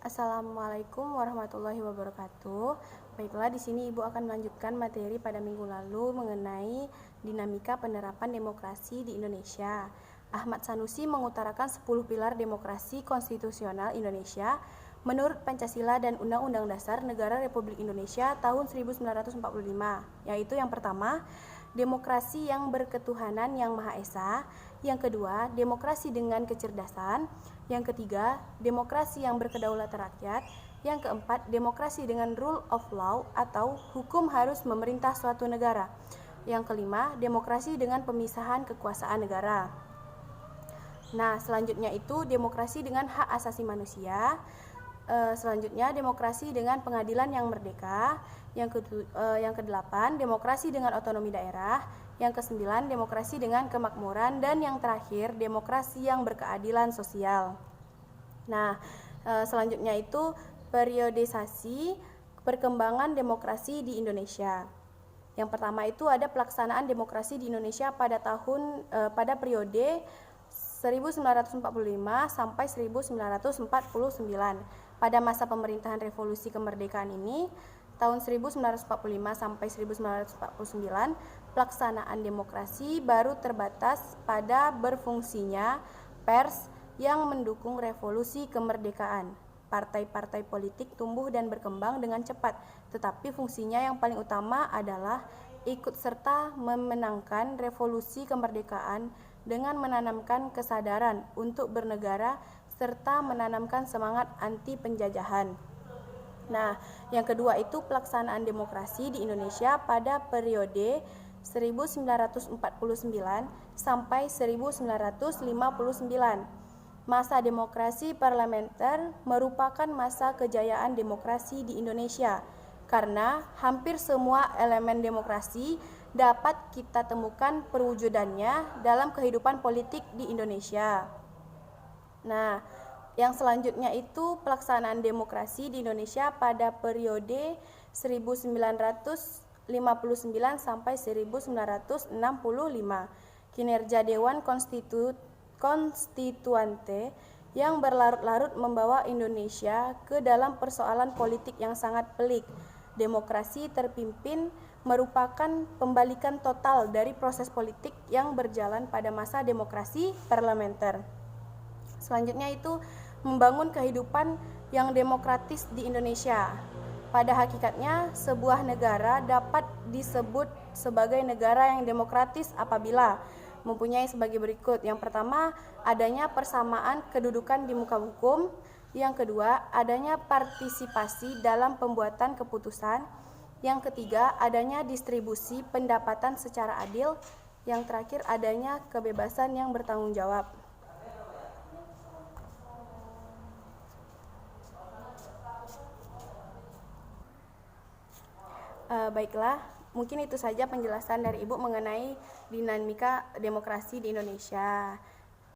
Assalamualaikum warahmatullahi wabarakatuh. Baiklah, di sini Ibu akan melanjutkan materi pada minggu lalu mengenai dinamika penerapan demokrasi di Indonesia. Ahmad Sanusi mengutarakan 10 pilar demokrasi konstitusional Indonesia menurut Pancasila dan Undang-Undang Dasar Negara Republik Indonesia tahun 1945, yaitu yang pertama, demokrasi yang berketuhanan yang Maha Esa. Yang kedua, demokrasi dengan kecerdasan. Yang ketiga, demokrasi yang berkedaulatan rakyat. Yang keempat, demokrasi dengan rule of law atau hukum harus memerintah suatu negara. Yang kelima, demokrasi dengan pemisahan kekuasaan negara. Nah, selanjutnya itu demokrasi dengan hak asasi manusia. Selanjutnya, demokrasi dengan pengadilan yang merdeka. Yang kedelapan, demokrasi dengan otonomi daerah. Yang kesembilan, demokrasi dengan kemakmuran. Dan yang terakhir, demokrasi yang berkeadilan sosial. Nah, selanjutnya itu periodisasi perkembangan demokrasi di Indonesia. Yang pertama itu ada pelaksanaan demokrasi di Indonesia pada periode 1945 sampai 1949. Pada masa pemerintahan Revolusi Kemerdekaan ini, tahun 1945 sampai 1949, pelaksanaan demokrasi baru terbatas pada berfungsinya pers yang mendukung revolusi kemerdekaan. Partai-partai politik tumbuh dan berkembang dengan cepat, tetapi fungsinya yang paling utama adalah ikut serta memenangkan revolusi kemerdekaan dengan menanamkan kesadaran untuk bernegara serta menanamkan semangat anti penjajahan. Nah, yang kedua itu pelaksanaan demokrasi di Indonesia pada periode 1949 sampai 1959. Masa demokrasi parlementer merupakan masa kejayaan demokrasi di Indonesia karena hampir semua elemen demokrasi dapat kita temukan perwujudannya dalam kehidupan politik di Indonesia. Nah, yang selanjutnya itu pelaksanaan demokrasi di Indonesia pada periode 1959 sampai 1965. Kinerja Dewan Konstituante yang berlarut-larut membawa Indonesia ke dalam persoalan politik yang sangat pelik. Demokrasi terpimpin merupakan pembalikan total dari proses politik yang berjalan pada masa demokrasi parlementer. Selanjutnya itu membangun kehidupan yang demokratis di Indonesia. Pada hakikatnya, sebuah negara dapat disebut sebagai negara yang demokratis apabila mempunyai sebagai berikut. Yang pertama, adanya persamaan kedudukan di muka hukum. Yang kedua, adanya partisipasi dalam pembuatan keputusan. Yang ketiga, adanya distribusi pendapatan secara adil. Yang terakhir, adanya kebebasan yang bertanggung jawab. Baiklah, mungkin itu saja penjelasan dari Ibu mengenai dinamika demokrasi di Indonesia.